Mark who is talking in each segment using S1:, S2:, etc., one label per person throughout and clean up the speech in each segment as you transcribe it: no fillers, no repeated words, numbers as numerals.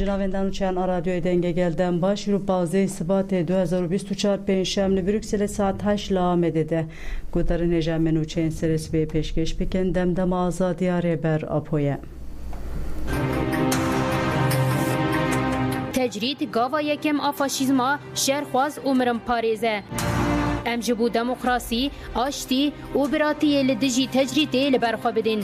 S1: Cinavendان uçan radyoya denge gelden başvurup bazı Şubat 2024 Perşembe Brüksel'e saat 8 lamedede Gudarın Ejammen uçan serisi ve peşkeş peken demdem azadi haber apoya.
S2: تجرید گاوا یکم آفاشیزما شهرخواز عمرم پاریزه. ام جبو دموکراسی آشتی و براتیه لدجی تجریده لبرخوا بدین.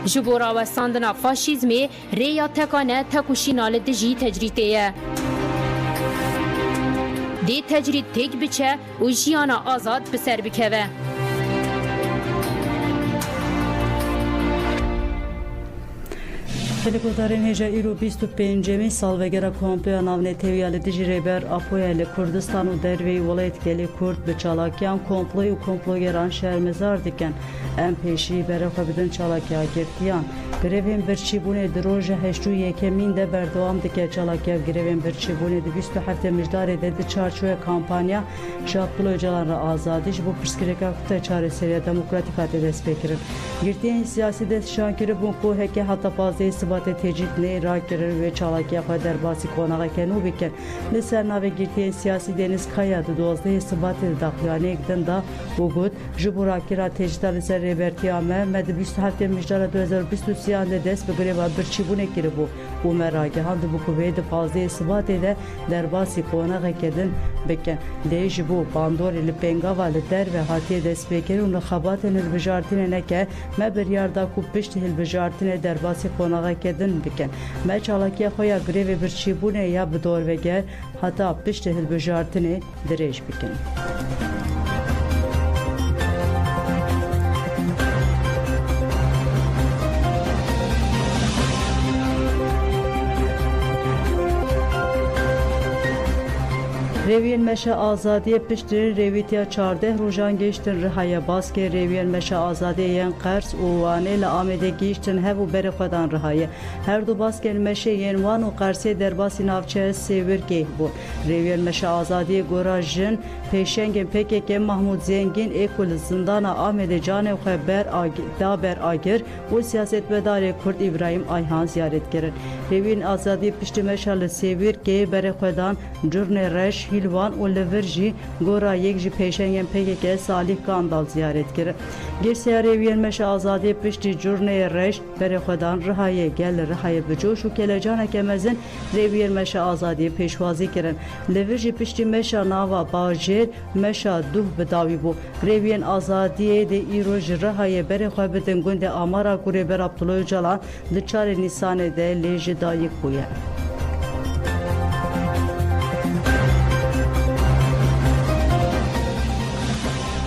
S2: جبو راوستاندنا فاشیزمی ریا تکانه تکوشینا لدجی تجریده. دی تجرید تک بچه و جیانا آزاد بسر بکوه.
S1: Telikodarın heja İro 25 salvegera komploya navne teviyali dijreber apoya ile Kurdistan u derveyi volayet geli Kurd be çalakyan komployu komplogeran şermezar diken en peşi berekabidin çalakya girtiyan grevin birçibune droje heştu yekemin de berdevam dike çalakya grevin birçibune de 27 mijdar edildi çarçoya kampanya şaptulu calan azadiş bu pırskireka kuta çareseriye demokratik hati despekirir girtiyen siyasi de şankiri bunku heke hatta fazla Batı tecridle rakirir ve çalakya kadar basi konağa kenu biken Lisser nave girtiye siyasi deniz kayadı dozda isbatı dakliyane ekden da ugut juburakira tecridle lisser rebertiyame med 27 mijdara 2023 siyande des ve greva bir çibune kiri bu merage handı bu kuvveti fazla isbat ede derbasi konağa kedin biken lej bu bandor ili pengavalı der ve hatiye despekeri unu xabatın ilbijartine neke me bir yarda kupişti ilbijartine derbasi konağa kedin biken me çalakya xoya grevi bir çibune ya bidor ve ger hata pişti ilbijartine direş biken Reviyen meşe azadiye piştirir revitiya çardeh rujan geçtin rihaya baske reviyen meşe azadiye yen qers uvane la amede geçtin hev u berekadan rihaya her du basken meşe yen van u qerse derbasi navçe sevir geh bu reviyen meşe azadiye gorajın peşengen PKK Mahmud Zengin ekul zindana amede cane xeber daber agir u siyaset vedare Kurd İbrahim Ayhan ziyaret gelir reviyen azadiye pişti meşe sevir geh berekadan jurne reş Hilvan u leverji gora yekji peşengen PKK Salih Kandal ziyaret kere. Gersiya reviyen meşe azadiye pişti jurneye reş berekadan rihaye gel rihaye bicoş u kelejana kemezin reviyen meşe azadiye peşvazi keren. Leverji pişti meşe nava bajer meşe duh bedavi bu. Reviyen azadiye de iroj rihaye berekabedin günde amara kure ber Abdullah Öcalan dıçare nisane de leji dayık buya.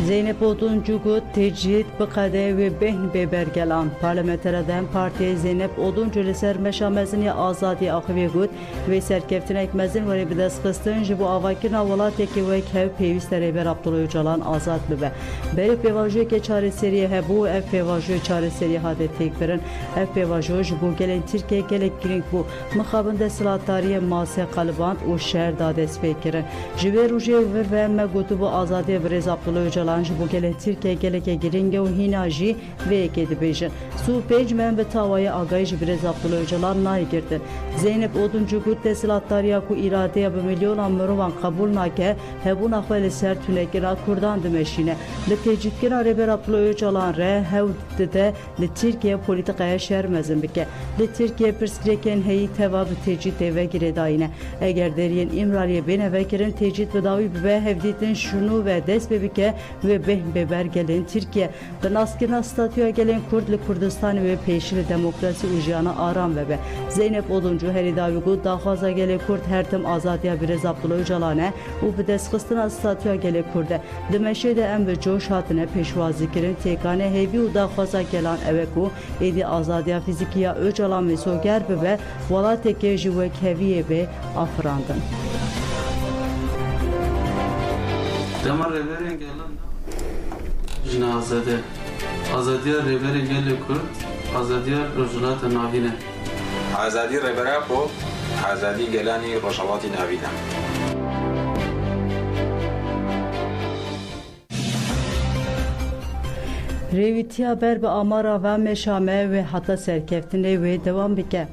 S1: Zeynep Oduncu tecrid bıkade ve behn bebergelan parlamenterden partiye Zeynep Oduncu liser meşamezini azadi akıve gud ve serkeftin ekmezin ve bides kıstın jibu avakin avalateki ve kev pevistere ber Abdullah Öcalan azatlı ve beri pevajı ke çare seriye hebu ev pevajı çare seriye hadet tekberin ev pevajı jibu gelen Türkiye gelek giring bu mıkabında silatariye mase kalbant o şehir dades pekirin jive ruje ve emme gudu bu azadi brez Abdullah Öcalan bu gele Türkiye geleke giringe u hinaji ve ekedi bejin. Su pejmen ve tavaya agayj brez Abdullah Öcalan nay girdi. Zeynep Oduncu gut tesilatlar ku iradeye bu milyon amrovan kabul nake hebun akhveli sertünekira kurdan demeşine. Le tecikira reber Abdullah Öcalan re hevd de le Türkiye politikaya şermezin bike. Le Türkiye perskreken heyi tevab tecid eve giredayine. Eğer deriyen İmraliye bene vekirin tecid ve davi ve hevditin şunu ve desbebike ve behn beber gelen Türkiye ve naskina statüye gelen Kurdli Kurdistan ve peşili demokrasi ujiyana aram ve Zeynep Oduncu heridavigu dahaza gele Kurd hertem azadiya birez Abdullah Öcalan'e u bides kıstina statüye gele Kurde demeşe de em ve coş hatine peşvazikirin tekane hevi u dahaza gelen eveku edi azadiya fizikiya Öcalan ve soger ve vala teke jive keviye ve afrandın.
S3: Demar reveren gelen jina azade azadiya reveren gele Kurd azadiya rojulata navine
S4: azadi revera ko azadi gelani rojavati navine
S1: Revitiya berbe amara ve meşame ve hatta serkeftine ve devam bike.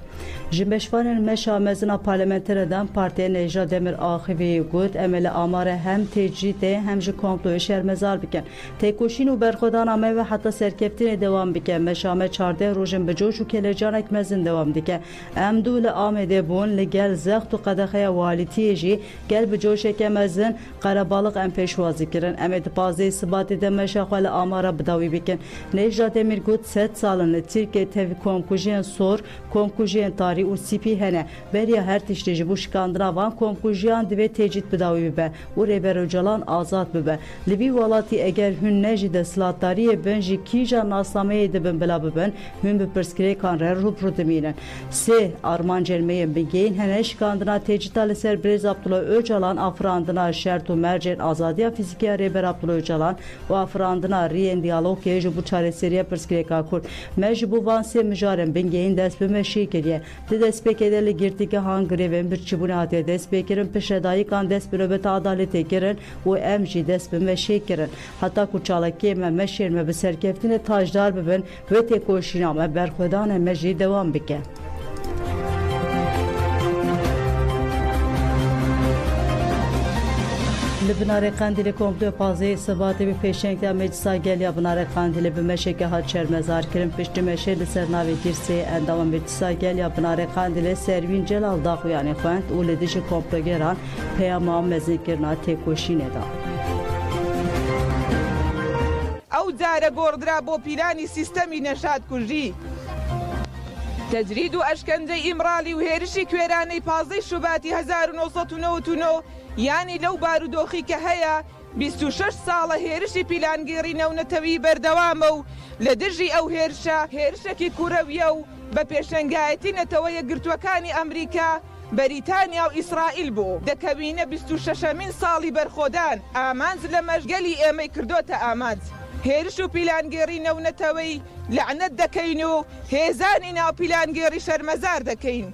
S1: Jimeşvanın meşamezina parlamentereden partiye Necla Demir Axivi gud emeli amare hem tecride hem ji komployu şermezar biken. Tekoşin u berxodan ame ve hatta serkeftine devam biken. Meşame çarde rojin becoş u kelecan ekmezin devam dike. Emdu le amede bun le gel zext u qadaxaya valitiye ji gel becoş ekemezin qarabalık em peşvazi kirin. Emet bazı isbat ede meşaxvali amara bdavi biken. Necla Demir gud 7 salını Türkiye tevi komkujiyen sor komkujiyen tarih u sipi hene beriya her tişteci bu şikandına van komkujiyen dive tecrit bidavi bibe u reber öcalan azat bibe libi valati eğer hün neji de slatariye benji kija naslameye edibin bila biben hün bi perskire kan re rup deminen se arman celmeye begeyin hene şikandına tecrit ali ser Brez Abdullah Öcalan afrandına şertu mercen azadiya fizikiya reber Abdullah Öcalan u afrandına riyen diyalog yeji bu çareseriye perskire kakur mej bu vansiye müjaren bengeyin dest bime şey keriye de dest bekedeli girtike hangreven bir çibune hatiye dest bekerin peşedayı kan dest biröbet adalete keren u emji dest bime şey keren hatta kuçalaki eme meşirme be serkeftine tajdar biben ve tekoşiname berxodan meji devam bike. Libnare Kandili komplo pazı sabahı bir peşenkte meclisa geliyor Libnare Kandili bir meşeke hat çermezar kirin pişti meşeli sernavi girse endama meclisa geliyor Libnare Kandili Servin Celal dağı yani xwent u ledişi komplo geran peyama mezikirna tekoşine da.
S5: ئەو جارە گۆڕدرا بۆ پیلانی سیستەمی نەشادکوژی تەجرید و ئەشکەنجەی ئیمڕالی و هێرشی کوێرانەی پازەی شوباتی 1999 یانی لەو بارودۆخی کە هەیە 26 ساڵە هێرشی پیلانگێڕی نەونەتەوی بەردەوامە و لە دژی ئەو هێرشێکی کوورەویە و بە پێشەنگایەتی نەتەوە یەکگرتووەکانی ئەمریکا بەریتانیا و ئیسرائیل بوو دەکەوینە 26مین ساڵی بەرخۆدان ئامانج لە مەژگەلی ئێمەی کردۆتە ئامانج هێرش و پیلانگێڕی نەونەتەوەی لەعنەت دەکەین و هێزانی ناو پیلانگێڕی شەرمەزار دەکەین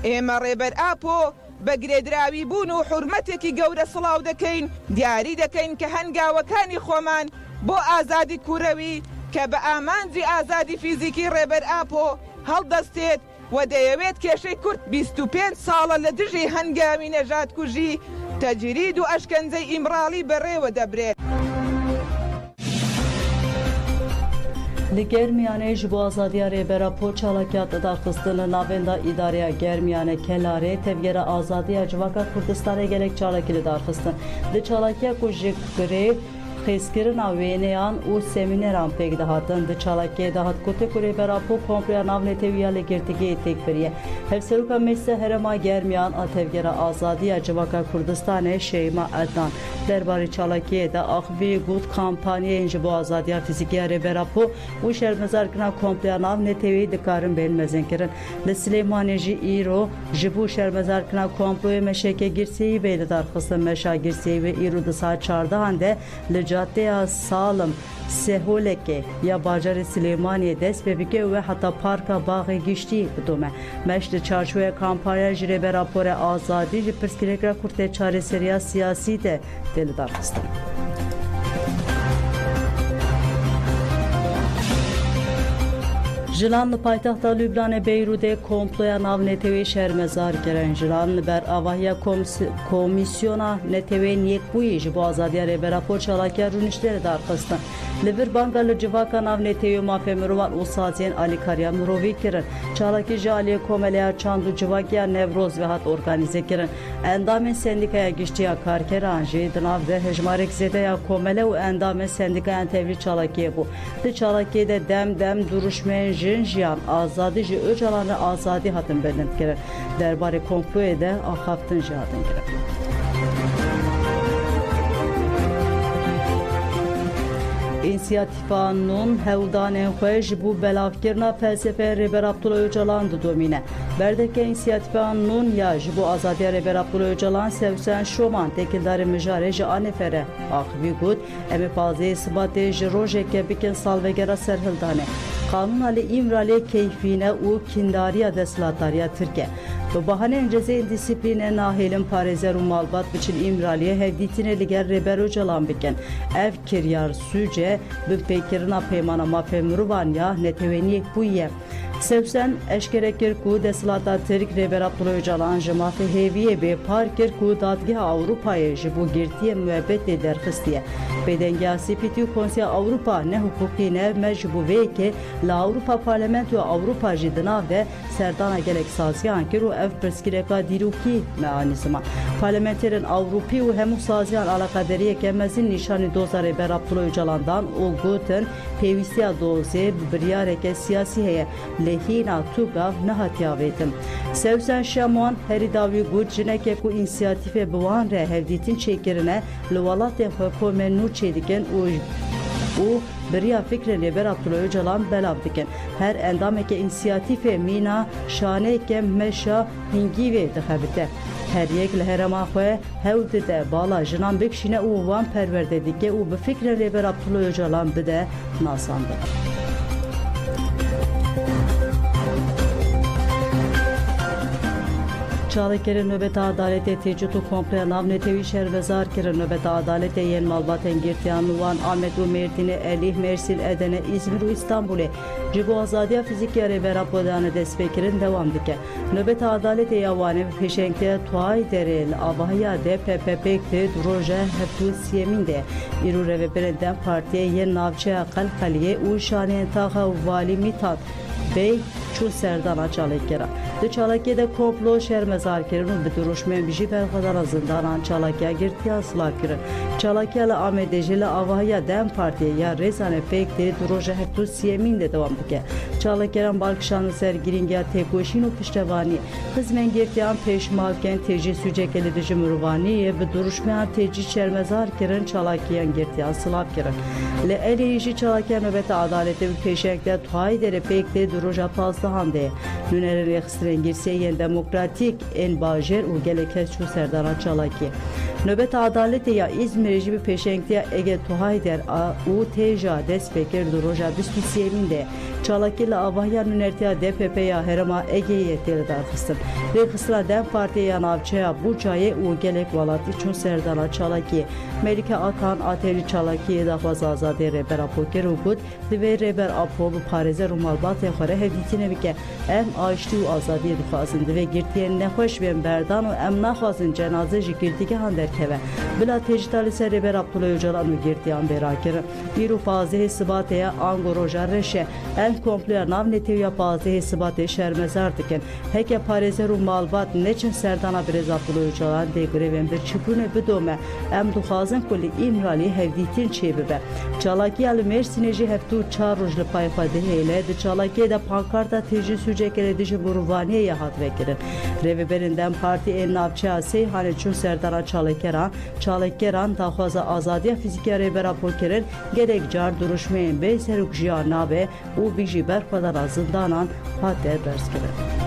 S5: ئێمە ڕێبەر ئاپۆ بە گرێدراوی بوون و حورمەتێکی گەورە سڵاو دەکەین دیاری دەکەین کە هەنگاوەکانی خۆمان بۆ ئازادی کوورەوی کە بە ئامانجی ئازادی فیزیکی ڕێبەر ئاپۆ هەڵدەستێت و دەیەوێت کێشەی کورد 25 ساڵە لە دژی هەنگاوی نەژادکوژی تەجرید و ئەشکەنجەی ئیمڕاڵی بەڕێوە دەبرێت.
S1: Li germiyane ji bo azadiya rêbera Poçalakiyat darxistin navenda îdareya germiyane Kelarê tevgera azadiya civaka Kurdistanê gelek çalakî li darxistin. Li çalakiya ku ji girêv xêzkirina wêneyan û semîneran pêk dihatin di çalakiyê de hat gote ku rêbera Po komploya navnetêwiya li girtîgehê têk biriye. Hevseroka Meclisa Herêma Germiyan a tevgera azadiya civaka Kurdistanê Şeyma Ednan derbarê çalakiyê de axivî got kampanyayên ji bo azadiya fîzikiya rêbera Po û şermezarkirina komploya navnetêwî dikarin bên mezinkirin. Li Silêmanê jî îro ji bo şermezarkirina komploya meşeke girseyî bê li darxistin meşa girseyî ve îro di saat 14 de li caddeya Salım Seholeke ya bacarê Silêmaniyê dest pê bike ve hatta parka Baxê Giştî bidome. Meş li çarşoya kampanya ji rêbera porê azadî ji pirsgirêkira Kurtê çareseriya siyasî de tê li darxistin. Jilan li paytexta Lübnanê Beyrûdê komploya navnetewê şermezar kirin. Jilan li ber avahiya komisyona netewên yekbûyî ji bo azadiya rêbera Poçalakiya rûniştê darxistin. Li vir banga li civaka navnetewê mafê mirovan û saziyên alîkariya mirovî kirin. Çalakî ji aliyê komeleya çand û civakiya Nevroz ve hat organize kirin. Endamên sendîkaya giştiya karkeran jî di nav de hejmarek zêdeya komele û endamên sendîkayan tevlî çalakiyê bû. Di çalakiyê de dem duruşmeyên jin jiyan azadî ji Öcalanê azadî hatin belind kirin. Derbarê komployê de axaftin jî hatin kirin. İnisiyatifa Nun hewdanên xwe ji bo belavkirina felsefeya rêber Abdullah Öcalan didomîne. Berdeke İnisiyatifa Nun ya ji bo azadiya rêber Abdullah Öcalan Sevsen Şoman tekildarê mijarê ji Anêferê axivî got em ê pazeyê Sibatê ji rojeke bikin salvegera serhildanê. Kanuna li İmralê keyfîne û kindariya desthilatariya Tirkiye. Bi bahaneyên cezayên dîsîplînê nahêlin parêzer û malbat biçin İmraliyê hevdîtînê li gel rêber Öcalan bikin. Ev kiryar sûce bi pêkirina peymana mafê mirovan ya netewên yekbûyî ye. Sevsen eşkere kir ku deslata Türk Reber Abdullah Öcalan jemafe heviye be par kir ku dadgah Avrupa'ya jibu girtiye müebbet derxistiye. Bedengah CPT Konseya Avrupa ne hukuki ne mecbu veke la Avrupa Parlamento Avrupa jidinav de serdana gelek saziyan kir u ev preskireka diruki meanizma. Parlamenterin Avrupi u hemu saziyan alakaderiye kemezin nişani doza Reber Abdullah Öcalan'dan o guten pevistiya doze bibriyareke siyasi heye lehina tuga nahatiyavetim. Sevsen Şamuan heridavi gud jineke ku inisiyatife buvan re hevditin çekirine luvalatya hukome nur çediken u beriya fikre Reber Abdullah Öcalan belav diken. Her endameke inisiyatife mina şaneke meşa hingive dixebite. Her yek leherema xwe hewd de bala jinan bekşine u van perverde dike u bi fikre Reber Abdullah Öcalan bide nasandı. Çalıkere nöbet adalete tecutu komple navnetevi şervezar kere nöbet adalete yen malbaten girtiyan van Ahmet u Merdine Elih Mersil Edene İzmir u İstanbul'e cibu azadiya fiziki Reber Abdullah despekirin devam dike. Nöbet adalete yavane ve peşenkte tuay derel abahya de PPP'de droje heptu siyeminde iru reveberinden partiye yen navçe akal kaliye u şaniyen taha vali mitat bey çu serdana çalıkera. De çalakye de komplo şermezar kirin u biduruşmen biji berkadar zindanan çalakya girtiya sılav kirin. Çalakya ile amedejile avahya dem partiye ya rezane pekte droje heptu siyemin de devam dike. Çalakyeran balkışanı sergiringya tekoşin u piştevani hizmen girtiyan peşmalken teci sücekeli de cumhurvani ve duruşmayan teci şermezar kirin çalakyan girtiya sılav kirin. Le eleyişi çalakya nöbete adalete bir peşekte tuhay dere pekte droje pazdahan de. Nünerin ekstren girse yen demokratik en bajer u gelekes şu serdana çalaki. Nöbet adalete ya İzmir rejibi peşenkte ege tuhay der u teja despeker droja bispisiyemin de çalaki la avahya nünertiya DPP ya herema Ege'ye teledar kıstır. Ve kısra dem partiye ya navçaya bucaye u gelek valat için serdana çalaki. Melike Akan ateri çalaki da fazla azade Reber Apo kerugud ve Reber Apo bu pareze rumalbat yakhare hevditine bike em açtı u azadiye difasındı ve girtiyen nehoş ve berdan u em nakhwazın cenaze jikirtike handerkeve. Bila tecitali ser Reber Abdullah Öcalan u girtiyan berakir. İru fazih sıbateya angoroja reşe em komple navneteya fazih sıbate şermezar diken. Heke pareze rumalbat neçin serdana brez Abdullah Öcalan de grevem bir çıpune bidome em duhazın kulli imrali hevditin çebibe. Çalaki al Mersineci heftu çarujlu payfade hele de çalaki de pankarta teci sücekere dişi buruvaniye yahat vekirin. Reveberinden parti en navçaya seyhane çün serdana çalikeran da fazla azadiya fiziki Reber Apo kirin gerek car duruşmayın bey seruk jiyana ve u biji berpadar azındanan hatta ders kirin.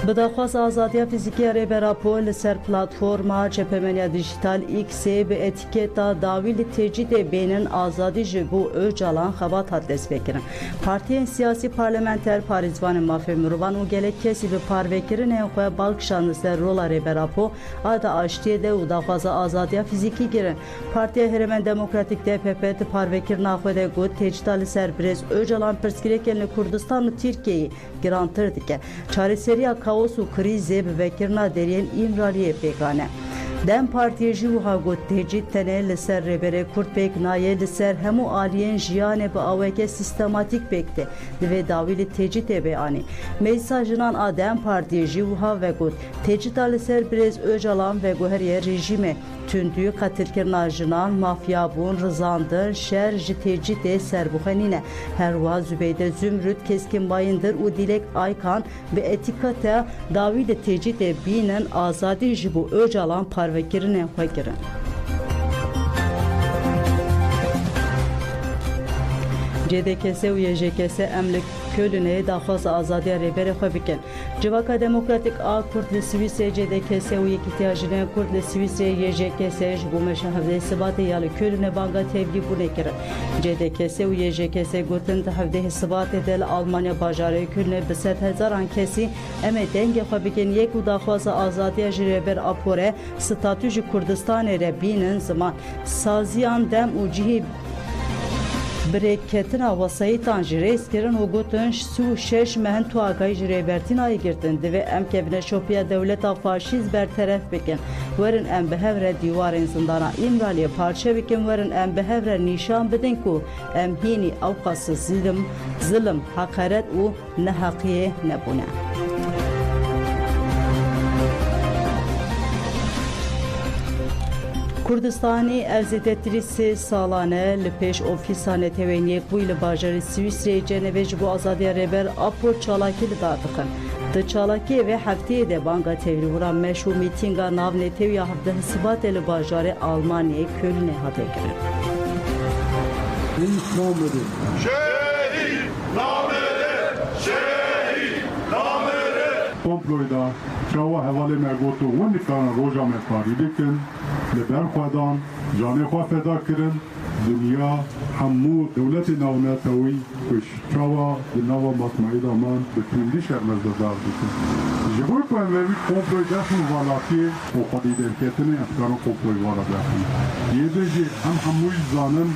S1: Bıdaxwas azadiya fiziki Reber Apo li ser platforma Çepemenya Dijital X ve etiketa davili tecide beynin azadi ji bu Öcalan xabat hat despekirin. Partiyen siyasi parlamenter parizvanı mafya mürvan u gelek kesi ve parvekirin en xoya balkşanlı ser rola Reber Apo ada aştiye de u daxwaza azadiya fiziki girin. Partiye heremen demokratik DPP parvekir naxwede gud tecida li ser brez Öcalan perskirekenli Kurdistan u Türkiye'yi girantır dike. Çareseriya kaosu krize bevekirna deriyen imraliye pekane. Dem partiye jivuha got tecid tene liser rebere kurt pek naye liser hemu aliyen jiyane bu aveke sistematik pekte ve davili tecid ebe ani. Mesajınan adem partiye jivuha ve got tecid liser brez Öcalan ve goheriye rejime tündüğü katilkirna jinan mafya bun rızandın şer jitecid de serbuhanine herva Zübeyde Zümrüt keskin bayındır u dilek aykan ve etikate davili tecid ebinen azadi jibu Öcalan parvekirin en fakirin. CDKS u YJKS emlik kölüne daxwaz azadiya Reberê xwe bikin. Civaka Demokratik a Kurd li Swîsrê CDKS û Yekîtiyajînên Kurd li Swîsrê YJKS ji bo meşehevdê Sibatê ya li Kölûnê banga tevlîbûnê kirin. CDKS û YJKS gotin di hevdehê Sibatê de li Almanya bajarê Kölûnê bi sed hezaran kesî em ê dengê xwe bikin yek û daxwaza azadiya ji Reber Apo re statû ji Kurdistanê re bînin ziman saziyan dem û cihê Birêketina wesayîtan ji rêzkirin û gotin sû şeş mehen tu agahî ji rêbertînayê girtin. Divê em kevine şopiya dewleta faşîst berteref bikin. Werin em bi hev re dîwarên zindana İmraliyê parçe bikin, werin em bi hev re nîşan bidin ku em hînî ew qasî zilim, heqaret û neheqiyê nebûne. Kurdistanê ev zêdetirî 3 salane li pêş ofîsa Netewên Yekbûyî li bajarê Swîsreyê Cenevê ji bo azadiya rêber Apor çalakî li dar dixin. Di çalakiyê vê hefteyê de banga tevlîhura meş û mîtînga nav Netewiya 17 Sibatê li bajarê Almanyayê Kölnê hate kirin.
S6: Komployda çawa hevalê me got û hûn nikarin roja me parî dikin, li ber xwedan canê xwe feda kirin, dünya hemû dewletê navnetewî kuş çawa di nava matmaîda man bi tundî şermezedar dikin. Ji bo ku em vevî komploy dexin valatiyê û xwedî derketinê em karin komploy wara dexin. Yê jî em hemû jî zanin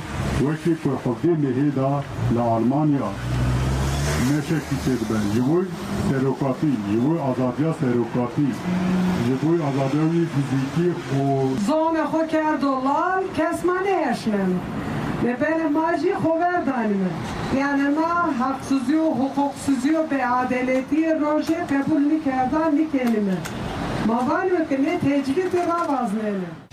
S6: wekî ku xwedê lehê da li Almanya meşekî têdibe ji bo serokatî, ji bo azadiya serokatî, ji bo azadiya wî fîzîkî û
S7: زۆمە خۆ کردۆڵال کەسمانە هێشنن لەبەرە ماژی خۆوەردانمە یانەما حەقسوزی و حقوقسوزی و بێعادەلێتی ڕۆژێ قبول نکردان نکێنمە ماوان وەکە نێ تێجریتی ڕاوازنێنە